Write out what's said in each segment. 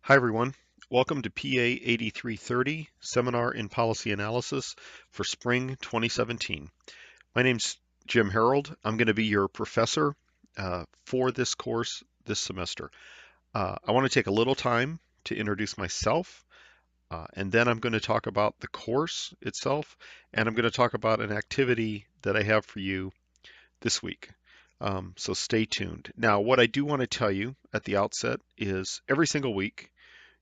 Hi everyone. Welcome to PA 8330, Seminar in Policy Analysis for Spring 2017. My name's Jim Harrold. I'm going to be your professor for this course this semester. I want to take a little time to introduce myself, and then I'm going to talk about the course itself, and I'm going to talk about an activity that I have for you this week. So stay tuned. Now, what I do want to tell you at the outset is every single week,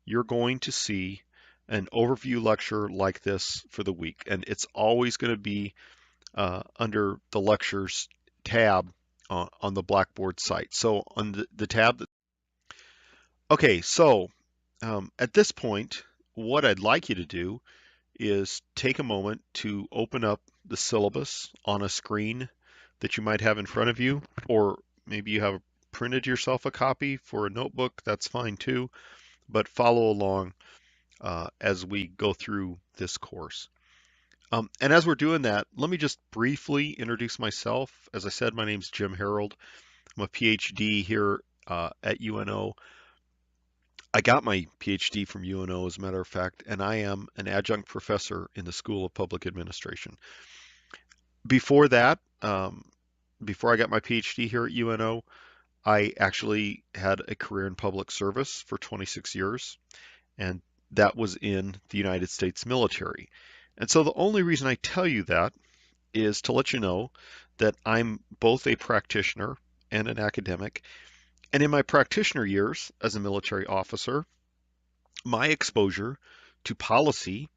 you're going to see an overview lecture like this for the week, and it's always going to be under the lectures tab on the Blackboard site. So on the tab okay, so at this point, what I'd like you to do is take a moment to open up the syllabus on a screen that you might have in front of you, or maybe you have printed yourself a copy for a notebook, that's fine too, but follow along as we go through this course. And as we're doing that, let me just briefly introduce myself. As I said, my name's Jim Harrold. I'm a PhD here at UNO. I got my PhD from UNO, as a matter of fact, and I am an adjunct professor in the School of Public Administration. Before that, before I got my PhD here at UNO, I actually had a career in public service for 26 years, and that was in the United States military. And so the only reason I tell you that is to let you know that I'm both a practitioner and an academic. And in my practitioner years as a military officer, my exposure to policy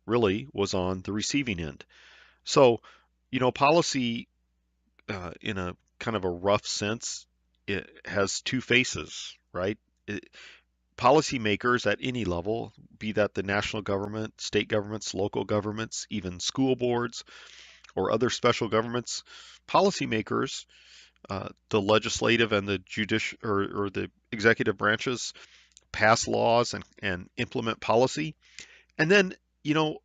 really was on the receiving end. So, policy in a kind of a rough sense, it has two faces, right? Policymakers at any level, be that the national government, state governments, local governments, even school boards or other special governments, policymakers, the legislative and the judicial or the executive branches pass laws and implement policy. And then, you know,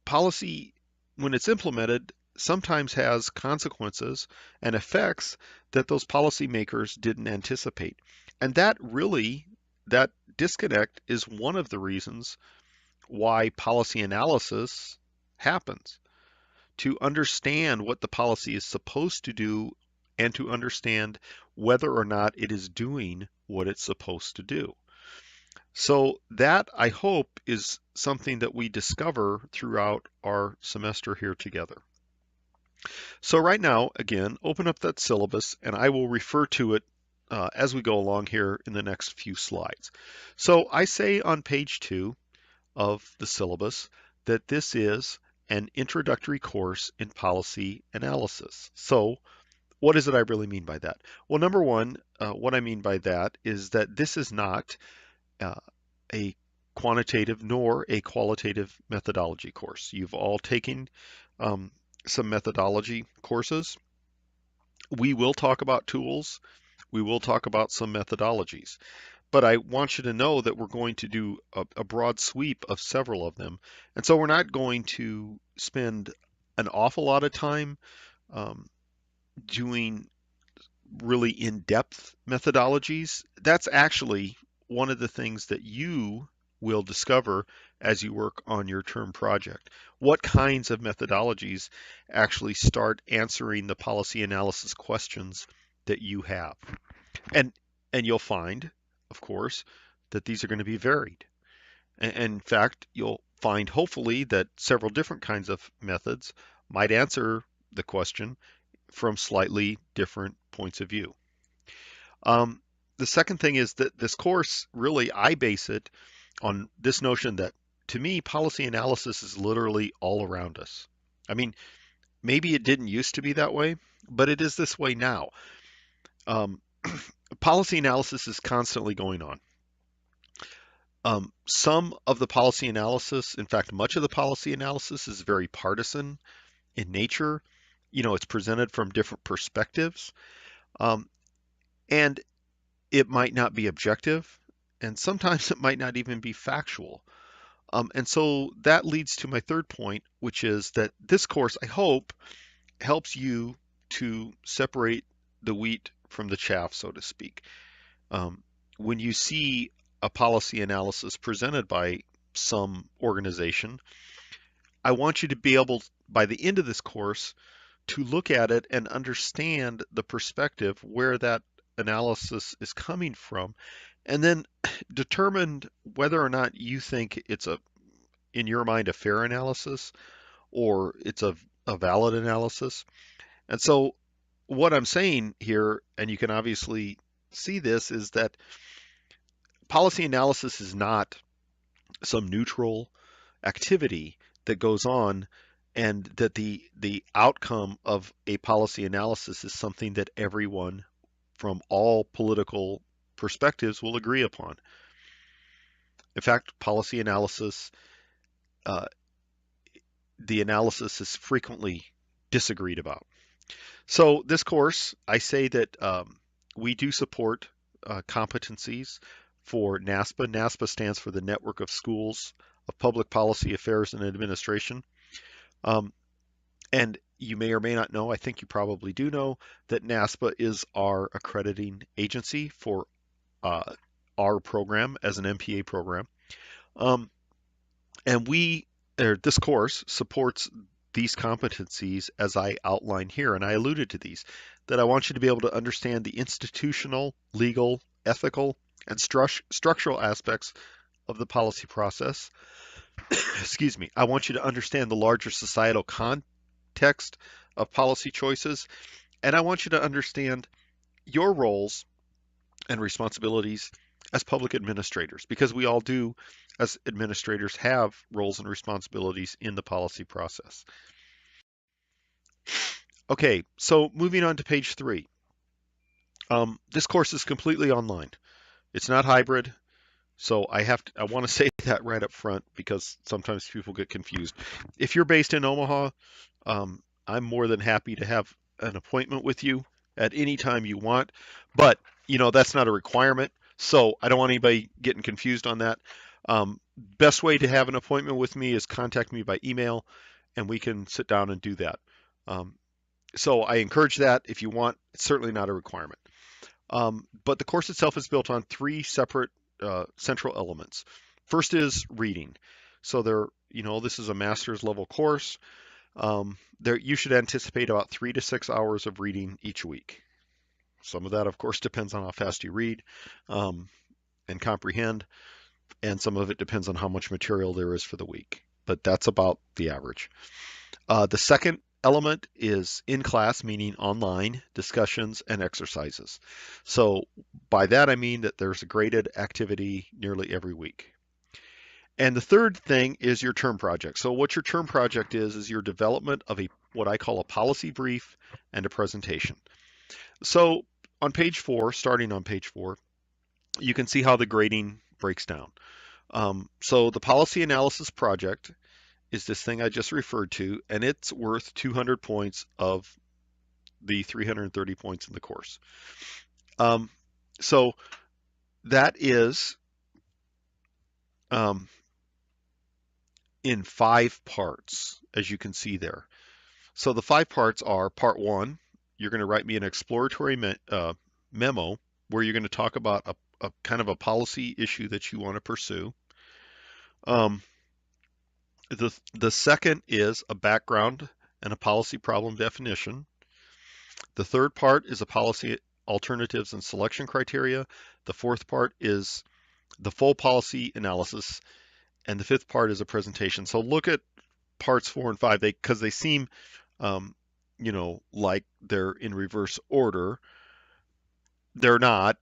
policy, when it's implemented, sometimes has consequences and effects that those policymakers didn't anticipate. And that disconnect is one of the reasons why policy analysis happens. To understand what the policy is supposed to do and to understand whether or not it is doing what it's supposed to do. So that, I hope, is something that we discover throughout our semester here together. So right now, again, open up that syllabus and I will refer to it as we go along here in the next few slides. So I say on page 2 of the syllabus that this is an introductory course in policy analysis. So what is it I really mean by that? Well, number one, what I mean by that is that this is not uh, a quantitative nor a qualitative methodology course. You've all taken um, some methodology courses. We will talk about tools. We will talk about some methodologies. But I want you to know that we're going to do a broad sweep of several of them. And so we're not going to spend an awful lot of time um, doing really in-depth methodologies. That's actually one of the things that you will discover as you work on your term project. What kinds of methodologies actually start answering the policy analysis questions that you have? And and you'll find, of course, that these are going to be varied. And in fact, you'll find hopefully that several different kinds of methods might answer the question from slightly different points of view. Um, the second thing is that this course, really, I base it on this notion that to me, policy analysis is literally all around us. I mean, maybe it didn't used to be that way, but it is this way now. Um, policy analysis is constantly going on. Some of the policy analysis, in fact, much of the policy analysis is very partisan in nature. It's presented from different perspectives, um, and it might not be objective, and sometimes it might not even be factual. And so that leads to my third point, which is that this course, I hope, helps you to separate the wheat from the chaff, so to speak. When you see a policy analysis presented by some organization, I want you to be able, by the end of this course, to look at it and understand the perspective where that analysis is coming from, and then determine whether or not you think it's in your mind, a fair analysis or it's a valid analysis. And so what I'm saying here, and you can obviously see this, is that policy analysis is not some neutral activity that goes on, and that the outcome of a policy analysis is something that everyone from all political perspectives will agree upon. In fact, policy analysis, uh, the analysis is frequently disagreed about. So this course, I say that we do support competencies for NASPA. NASPA stands for the Network of Schools of Public Policy Affairs and Administration. Um, and you may or may not know, I think you probably do know, that NASPA is our accrediting agency for uh, our program as an MPA program. Um, and this course supports these competencies as I outline here, and I alluded to these, that I want you to be able to understand the institutional, legal, ethical, and structural aspects of the policy process. Excuse me. I want you to understand the larger societal context of policy choices, and I want you to understand your roles and responsibilities as public administrators, because we all do, as administrators, have roles and responsibilities in the policy process. Okay, so moving on to page 3. This course is completely online. It's not hybrid, so I want to say that right up front because sometimes people get confused. If you're based in Omaha, I'm more than happy to have an appointment with you at any time you want, but that's not a requirement. So I don't want anybody getting confused on that. Best way to have an appointment with me is contact me by email, and we can sit down and do that. Um, so I encourage that if you want. It's certainly not a requirement. But the course itself is built on 3 separate central elements. First is reading. So this is a master's level course. You should anticipate about 3 to 6 hours of reading each week. Some of that, of course, depends on how fast you read and comprehend, and some of it depends on how much material there is for the week. But that's about the average. The second element is in class, meaning online discussions and exercises. So by that I mean that there's a graded activity nearly every week. And the third thing is your term project. So what your term project is your development of what I call a policy brief and a presentation. So on page 4, starting on page 4, you can see how the grading breaks down. So the policy analysis project is this thing I just referred to, and it's worth 200 points of the 330 points in the course. So that is in 5 parts, as you can see there. So the 5 parts are: part 1, you're going to write me an exploratory memo where you're going to talk about a kind of a policy issue that you want to pursue. The second is a background and a policy problem definition. The third part is a policy alternatives and selection criteria. The fourth part is the full policy analysis. And the fifth part is a presentation. So look at parts 4 and 5 because they seem, like they're in reverse order. They're not.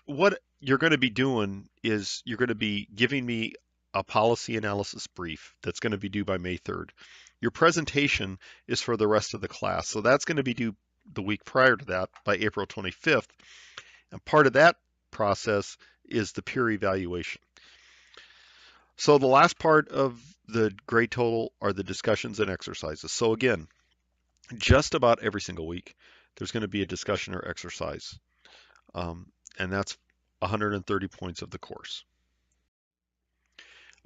What you're going to be doing is you're going to be giving me a policy analysis brief that's going to be due by May 3rd. Your presentation is for the rest of the class. So that's going to be due the week prior to that by April 25th. And part of that process is the peer evaluation. So the last part of the grade total are the discussions and exercises. So again, just about every single week, there's going to be a discussion or exercise. And that's 130 points of the course.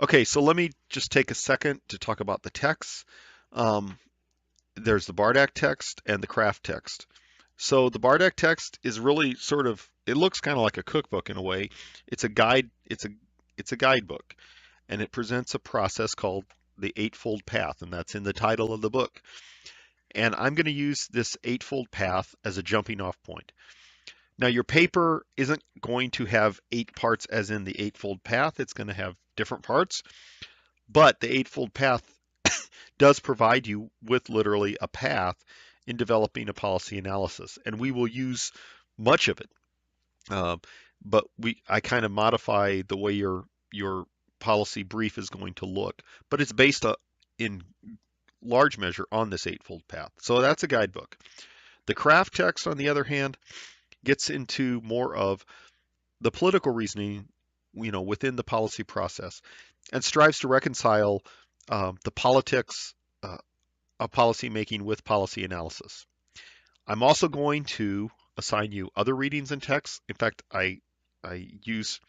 Okay, so let me just take a second to talk about the texts. There's the BARDAC text and the craft text. So the Bardeck text is really sort of, it looks kind of like a cookbook in a way. It's a guide, it's a guidebook, and it presents a process called the Eightfold Path, and that's in the title of the book. And I'm going to use this Eightfold Path as a jumping off point. Now, your paper isn't going to have 8 parts as in the Eightfold Path. It's going to have different parts, but the Eightfold Path does provide you with literally a path in developing a policy analysis, and we will use much of it. Um, but I kind of modify the way your policy brief is going to look, but it's based in large measure on this Eightfold Path. So that's a guidebook. The craft text, on the other hand, gets into more of the political reasoning, within the policy process, and strives to reconcile the politics of policy making with policy analysis. I'm also going to assign you other readings and texts. In fact, I use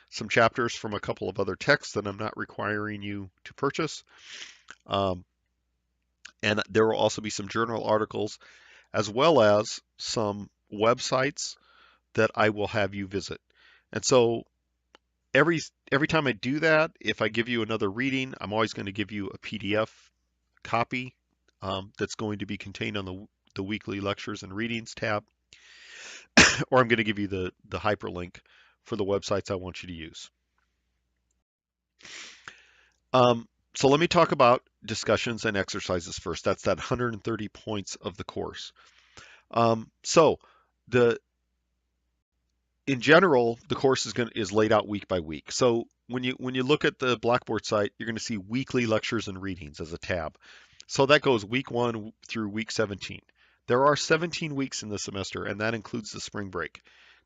some chapters from a couple of other texts that I'm not requiring you to purchase. Um, and there will also be some journal articles as well as some websites that I will have you visit. And so every every time I do that, if I give you another reading, I'm always going to give you a PDF copy that's going to be contained on the weekly lectures and readings tab, or I'm going to give you the hyperlink for the websites I want you to use. So let me talk about discussions and exercises first. That's that 130 points of the course. So the in general, the course is laid out week by week. So when you look at the Blackboard site, you're going to see weekly lectures and readings as a tab. So that goes week 1 through week 17. There are 17 weeks in the semester, and that includes the spring break.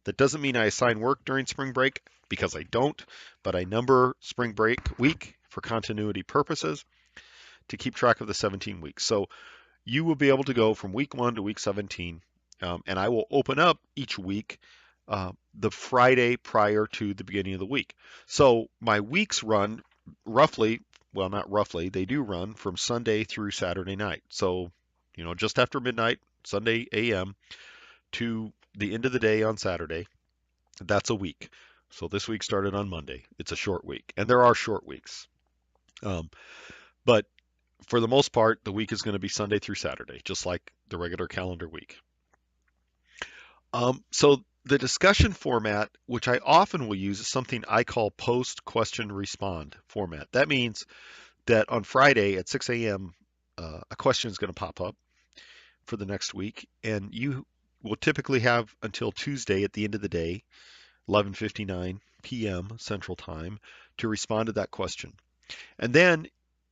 That doesn't mean I assign work during spring break, because I don't, but I number spring break week for continuity purposes to keep track of the 17 weeks. So you will be able to go from week 1 to week 17, and I will open up each week the Friday prior to the beginning of the week. So my weeks run roughly, well, not roughly, they do run from Sunday through Saturday night. So, just after midnight, Sunday a.m. to the end of the day on Saturday. That's a week. So this week started on Monday. It's a short week, and there are short weeks. Um, but for the most part, the week is going to be Sunday through Saturday, just like the regular calendar week. So the discussion format, which I often will use, is something I call post question respond format. That means that on Friday at 6 a.m., a question is going to pop up for the next week, and you will typically have until Tuesday at the end of the day, 11:59 p.m. Central Time, to respond to that question. And then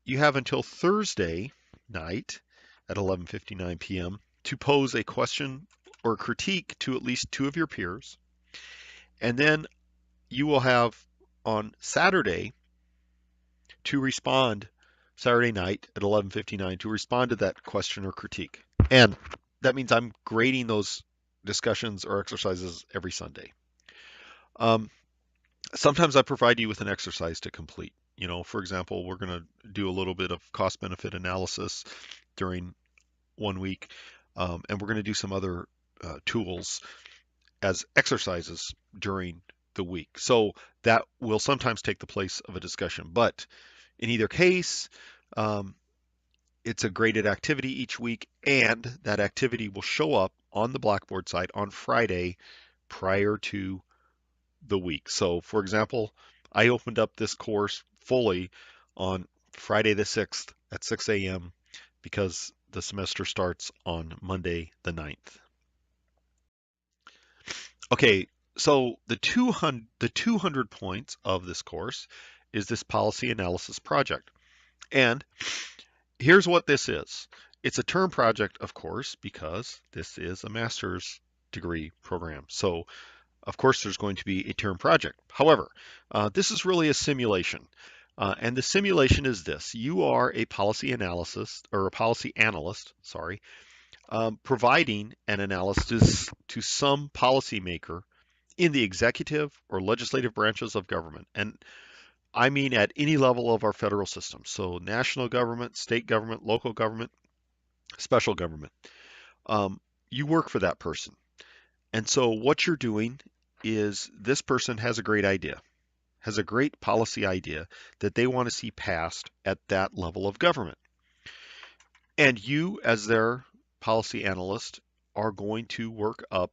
you have until Thursday night at 11:59 p.m. to pose a question or critique to at least 2 of your peers. And then you will have on Saturday to respond, Saturday night at 11:59, to respond to that question or critique. And that means I'm grading those discussions or exercises every Sunday. Um, Sometimes I provide you with an exercise to complete. For example, we're going to do a little bit of cost benefit analysis during one week, and we're going to do some other tools as exercises during the week. So that will sometimes take the place of a discussion. But in either case, um, it's a graded activity each week, and that activity will show up on the Blackboard site on Friday prior to the week. So, for example, I opened up this course fully on Friday the 6th at 6 a.m. because the semester starts on Monday the 9th. Okay, so the 200 points of this course is this policy analysis project. And here's what this is. It's a term project, of course, because this is a master's degree program. So of course, there's going to be a term project. However, this is really a simulation. And the simulation is this. You are a policy analyst, sorry, providing an analysis to some policymaker in the executive or legislative branches of government. And I mean at any level of our federal system. So national government, state government, local government, special government. Um, you work for that person. And so what you're doing is this person has a great idea, has a great policy idea that they want to see passed at that level of government. And you, as their policy analyst, are going to work up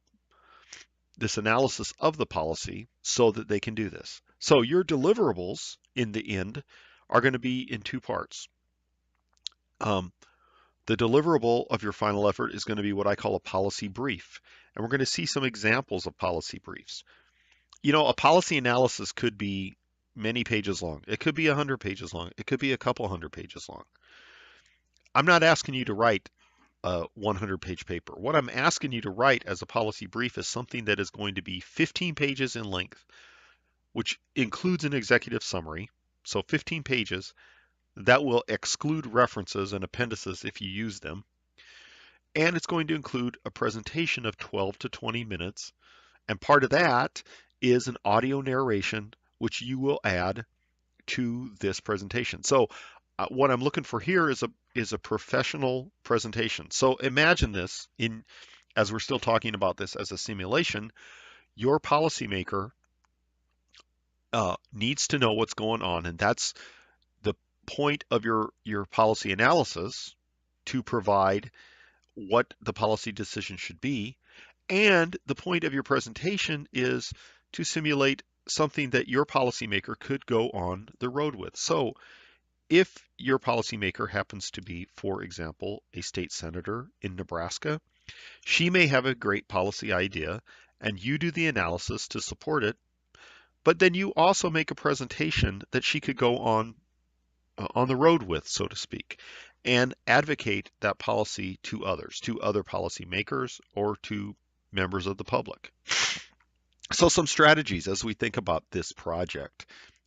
this analysis of the policy so that they can do this. So your deliverables in the end are going to be in two parts. Um, the deliverable of your final effort is going to be what I call a policy brief. And we're going to see some examples of policy briefs. A policy analysis could be many pages long. It could be 100 pages long. It could be a couple hundred pages long. I'm not asking you to write a 100-page paper. What I'm asking you to write as a policy brief is something that is going to be 15 pages in length, which includes an executive summary. So 15 pages that will exclude references and appendices if you use them. And it's going to include a presentation of 12 to 20 minutes. And part of that is an audio narration, which you will add to this presentation. So what I'm looking for here is a professional presentation. So imagine this as we're still talking about this as a simulation, your policymaker needs to know what's going on, and that's the point of your policy analysis, to provide what the policy decision should be. And the point of your presentation is to simulate something that your policymaker could go on the road with. So if your policymaker happens to be, for example, a state senator in Nebraska, she may have a great policy idea and you do the analysis to support it, but then you also make a presentation that she could go on the road with, so to speak, and advocate that policy to others, to other policymakers or to members of the public. So some strategies as we think about this project.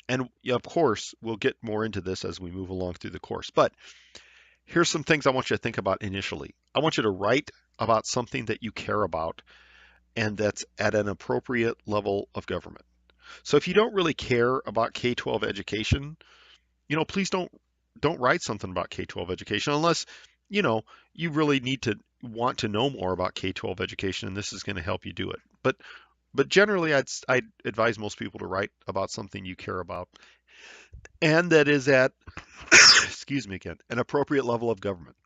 And of course, we'll get more into this as we move along through the course. But here's some things I want you to think about initially. I want you to write about something that you care about and that's at an appropriate level of government. So if you don't really care about K-12 education, please don't write something about K-12 education unless, you really need to want to know more about K-12 education, and this is going to help you do it. But generally, I'd advise most people to write about something you care about, and that is at, excuse me again, an appropriate level of government.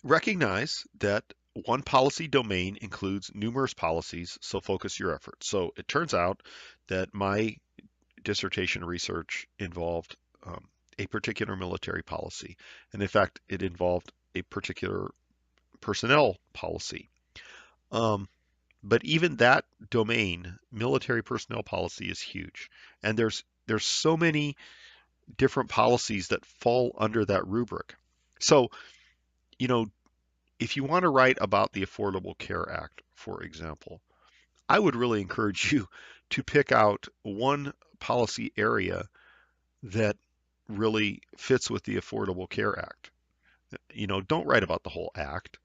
Recognize that one policy domain includes numerous policies, so focus your efforts. So it turns out that my dissertation research involved a particular military policy, and in fact, it involved a particular personnel policy. But even that domain, military personnel policy, is huge, and there's so many different policies that fall under that rubric. So, if you want to write about the Affordable Care Act, for example, I would really encourage you to pick out one policy area that really fits with the Affordable Care Act. Don't write about the whole act.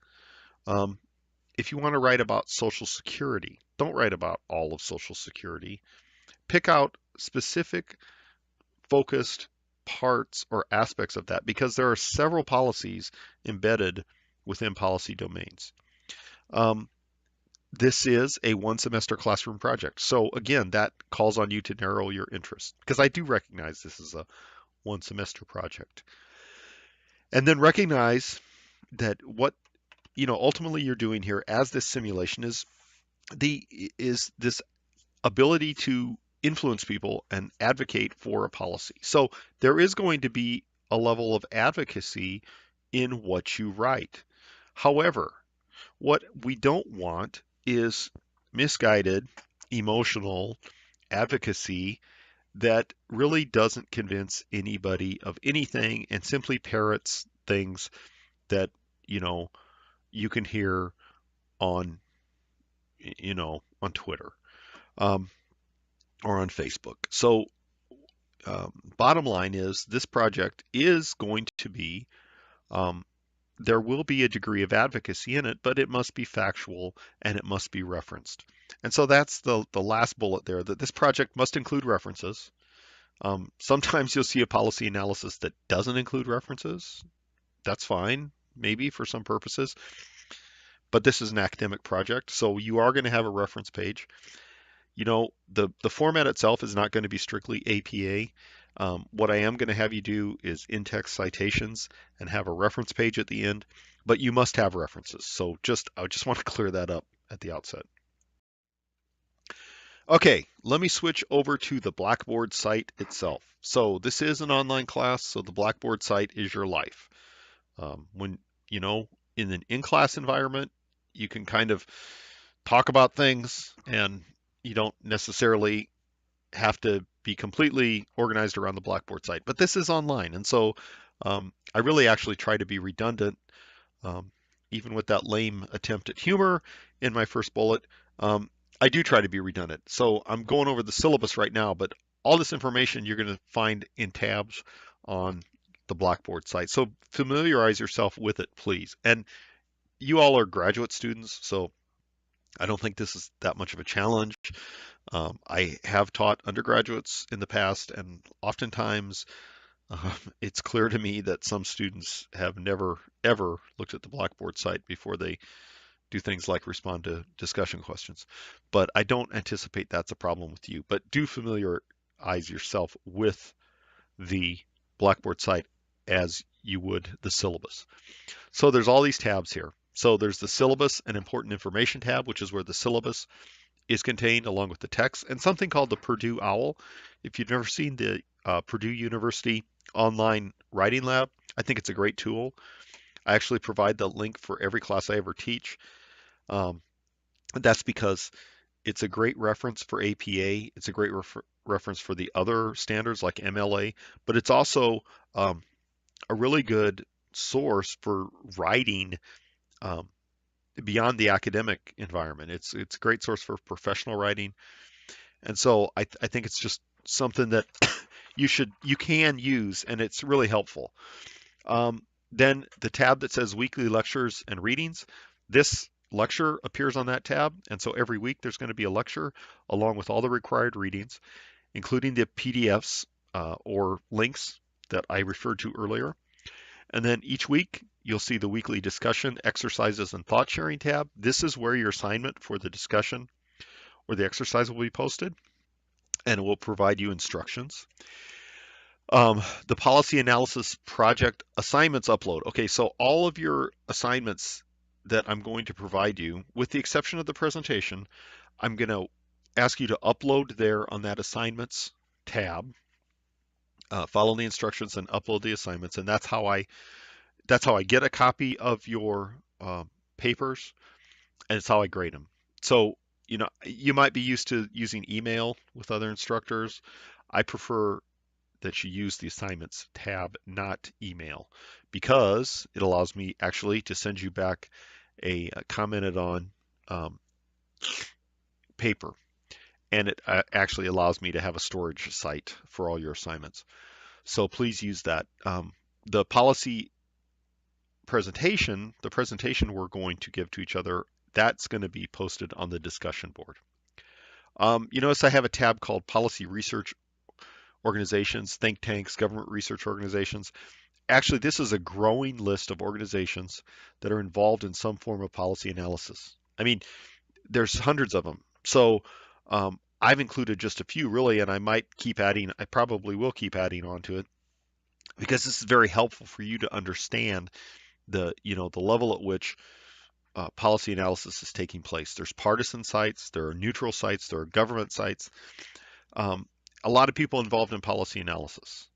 If you want to write about Social Security, don't write about all of Social Security. Pick out specific, focused parts or aspects of that, because there are several policies embedded within policy domains. This is a one semester classroom project. So again, that calls on you to narrow your interest, because I do recognize this is a one semester project. And then recognize that what ultimately you're doing here as this simulation is this ability to influence people and advocate for a policy. So there is going to be a level of advocacy in what you write. However, what we don't want is misguided, emotional advocacy that really doesn't convince anybody of anything and simply parrots things that, you can hear on, on Twitter, or on Facebook. So, bottom line is this project is going to be, there will be a degree of advocacy in it, but it must be factual and it must be referenced. And so that's the last bullet there, that this project must include references. Sometimes you'll see a policy analysis that doesn't include references. That's fine, maybe for some purposes. but this is an academic project, so you are going to have a reference page. The format itself is not going to be strictly APA. What I am going to have you do is in-text citations and have a reference page at the end, but you must have references. So I just want to clear that up at the outset. Okay, let me switch over to the Blackboard site itself. So this is an online class, so the Blackboard site is your life. When, you know, in an in-class environment, you can kind of talk about things and you don't necessarily have to be completely organized around the Blackboard site. But this is online, and so I really actually try to be redundant, um, even with that lame attempt at humor in my first bullet. I do try to be redundant. So I'm going over the syllabus right now, but all this information you're going to find in tabs on the Blackboard site. So familiarize yourself with it, please. And you all are graduate students, so I don't think this is that much of a challenge. I have taught undergraduates in the past, and oftentimes it's clear to me that some students have never, ever looked at the Blackboard site before they do things like respond to discussion questions. But I don't anticipate that's a problem with you. But do familiarize yourself with the Blackboard site as you would the syllabus. So there's all these tabs here. So there's the syllabus and important information tab, which is where the syllabus is contained along with the text, and something called the Purdue OWL. If you've never seen the Purdue University online writing lab, I think it's a great tool. I actually provide the link for every class I ever teach. Um, that's because it's a great reference for APA. It's a great reference for the other standards like MLA, but it's also a really good source for writing um, beyond the academic environment. It's a great source for professional writing, and so I think it's just something that you can use, and it's really helpful. Um, then the tab that says weekly lectures and readings, this lecture appears on that tab, and so every week there's going to be a lecture along with all the required readings, including the PDFs or links that I referred to earlier. And then each week you'll see the weekly discussion, exercises, and thought sharing tab. This is where your assignment for the discussion or the exercise will be posted, and it will provide you instructions. The policy analysis project assignments upload. Okay, so all of your assignments that I'm going to provide you, with the exception of the presentation, I'm going to ask you to upload there on that assignments tab. Follow the instructions and upload the assignments, and that's how I get a copy of your papers, and it's how I grade them. So you might be used to using email with other instructors. I prefer that you use the assignments tab, not email, because it allows me actually to send you back a commented on um, paper, and it actually allows me to have a storage site for all your assignments. So please use that. The policy presentation, the presentation we're going to give to each other, that's going to be posted on the discussion board. You notice I have a tab called Policy Research Organizations, Think Tanks, Government Research Organizations. Actually, this is a growing list of organizations that are involved in some form of policy analysis. I mean, there's hundreds of them. So I've included just a few really, and I might keep adding, I probably will keep adding on to it because this is very helpful for you to understand the level at which policy analysis is taking place. There's partisan sites, there are neutral sites, there are government sites. Um, a lot of people involved in policy analysis.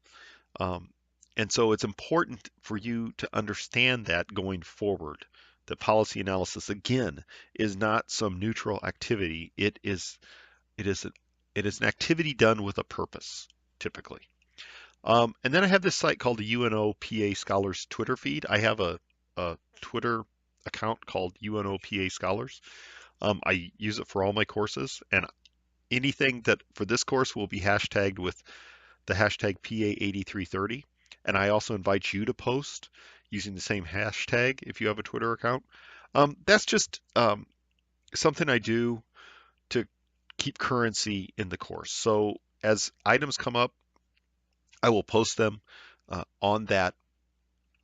Um, and so it's important for you to understand that going forward. That policy analysis, again, is not some neutral activity. It is a, it is an activity done with a purpose, typically. And then I have this site called the UNO PA Scholars Twitter feed. I have a Twitter account called UNO PA Scholars. I use it for all my courses, and anything that for this course will be hashtagged with the hashtag PA8330. And I also invite you to post using the same hashtag if you have a Twitter account. That's just something I do to keep currency in the course. So as items come up, I will post them on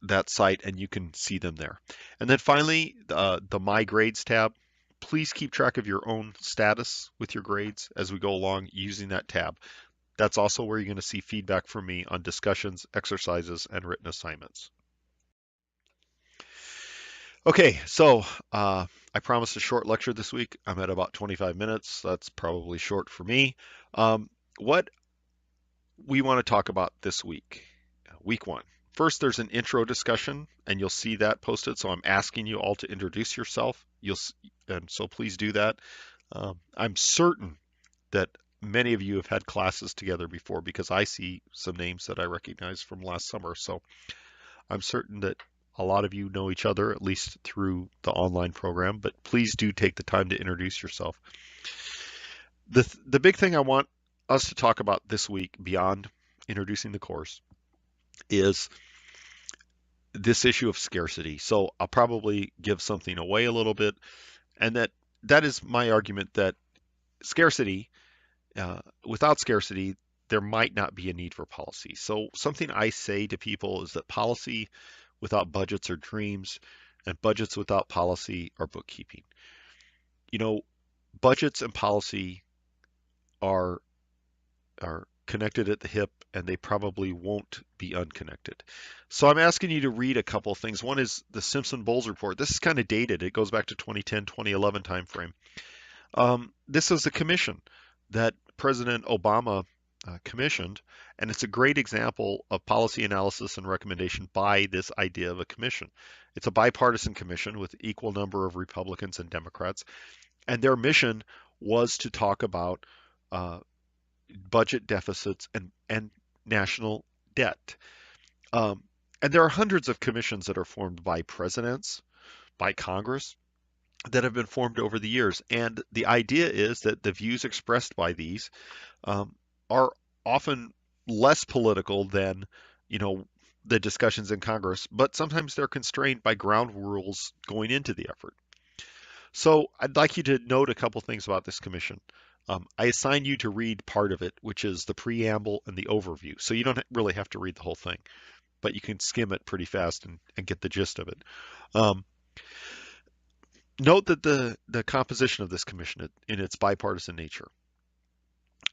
that site and you can see them there. And then finally, the My Grades tab. Please keep track of your own status with your grades as we go along using that tab. That's also where you're going to see feedback from me on discussions, exercises, and written assignments. Okay, so I promised a short lecture this week. I'm at about 25 minutes. That's probably short for me. What we want to talk about this week one. First, there's an intro discussion, and you'll see that posted. So I'm asking you all to introduce yourself. And so please do that. I'm certain that many of you have had classes together before because I see some names that I recognize from last summer. So I'm certain that a lot of you know each other, at least through the online program, but please do take the time to introduce yourself. The big thing I want us to talk about this week, beyond introducing the course, is this issue of scarcity. So I'll probably give something away a little bit, and that is my argument that scarcity, without scarcity, there might not be a need for policy. So something I say to people is that policy without budgets are dreams, and budgets without policy are bookkeeping. You know, budgets and policy are connected at the hip, and they probably won't be unconnected. So I'm asking you to read a couple of things. One is the Simpson-Bowles report. This is kind of dated. It goes back to 2010, 2011 timeframe. This is a commission that President Obama commissioned, and it's a great example of policy analysis and recommendation by this idea of a commission. It's a bipartisan commission with equal number of Republicans and Democrats, and their mission was to talk about budget deficits and national debt. And there are hundreds of commissions that are formed by presidents, by Congress, that have been formed over the years. And the idea is that the views expressed by these are often less political than, the discussions in Congress, but sometimes they're constrained by ground rules going into the effort. So I'd like you to note a couple things about this commission. I assign you to read part of it, which is the preamble and the overview. So you don't really have to read the whole thing, but you can skim it pretty fast and get the gist of it. Note that the composition of this commission in its bipartisan nature.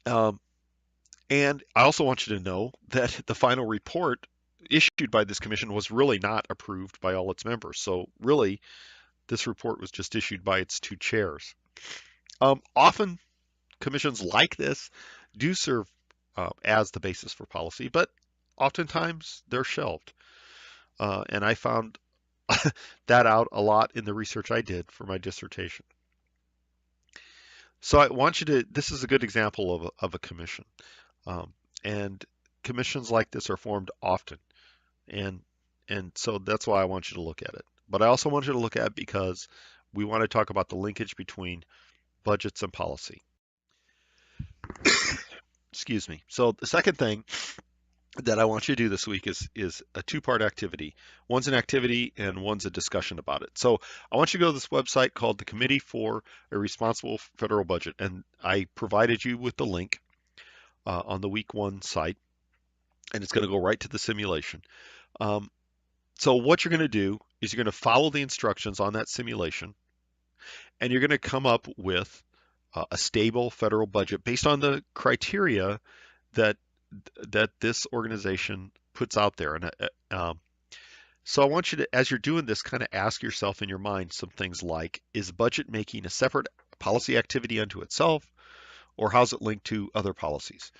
And I also want you to know that the final report issued by this commission was really not approved by all its members. So really, this report was just issued by its two chairs. Often commissions like this do serve as the basis for policy, but oftentimes they're shelved. And I found that out a lot in the research I did for my dissertation. So I want you to, this is a good example of a commission. And commissions like this are formed often. And so that's why I want you to look at it. But I also want you to look at it because we want to talk about the linkage between budgets and policy. Excuse me. So the second thing that I want you to do this week is a two-part activity. One's an activity and one's a discussion about it. So I want you to go to this website called the Committee for a Responsible Federal Budget, and I provided you with the link on the week one site, and it's going to go right to the simulation. So what you're going to do is you're going to follow the instructions on that simulation, and you're going to come up with a stable federal budget based on the criteria that this organization puts out there. And so I want you to, as you're doing this, kind of ask yourself in your mind some things like, is budget making a separate policy activity unto itself, or how's it linked to other policies?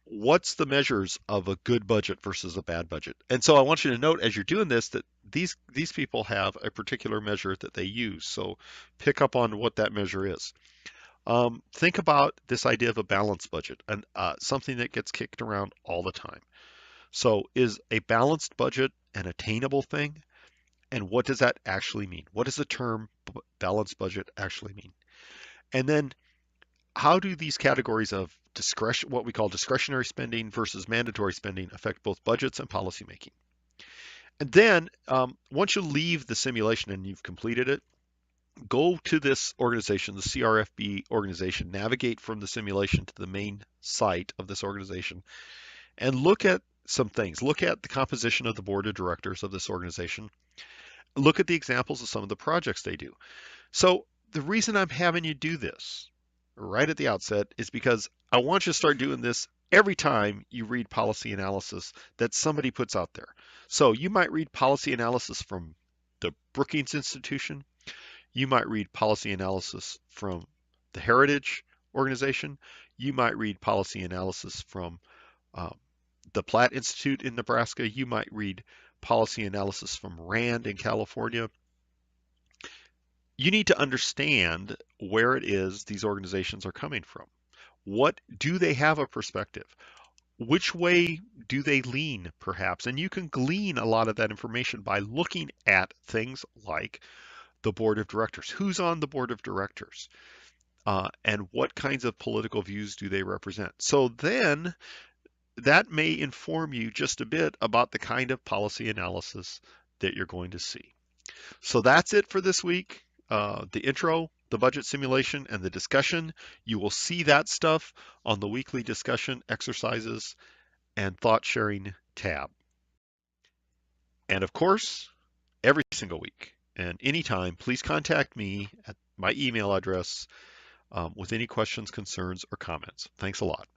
What's the measures of a good budget versus a bad budget? And so I want you to note as you're doing this that these people have a particular measure that they use. So pick up on what that measure is. Think about this idea of a balanced budget, and something that gets kicked around all the time. So is a balanced budget an attainable thing? And what does that actually mean? What does the term balanced budget actually mean? And then how do these categories of what we call discretionary spending versus mandatory spending affect both budgets and policymaking? And then once you leave the simulation and you've completed it, go to this organization, the CRFB organization, navigate from the simulation to the main site of this organization, and look at some things. Look at the composition of the board of directors of this organization. Look at the examples of some of the projects they do. So the reason I'm having you do this right at the outset is because I want you to start doing this every time you read policy analysis that somebody puts out there. So you might read policy analysis from the Brookings Institution. You might read policy analysis from the Heritage Organization. You might read policy analysis from um, the Platt Institute in Nebraska. You might read policy analysis from RAND in California. You need to understand where it is these organizations are coming from. What do they have a perspective? Which way do they lean, perhaps? And you can glean a lot of that information by looking at things like the board of directors. Who's on the board of directors? And what kinds of political views do they represent? So then that may inform you just a bit about the kind of policy analysis that you're going to see. So that's it for this week. The intro, the budget simulation, and the discussion. You will see that stuff on the weekly discussion, exercises, and thought sharing tab. And of course, every single week and anytime, please contact me at my email address with any questions, concerns, or comments. Thanks a lot.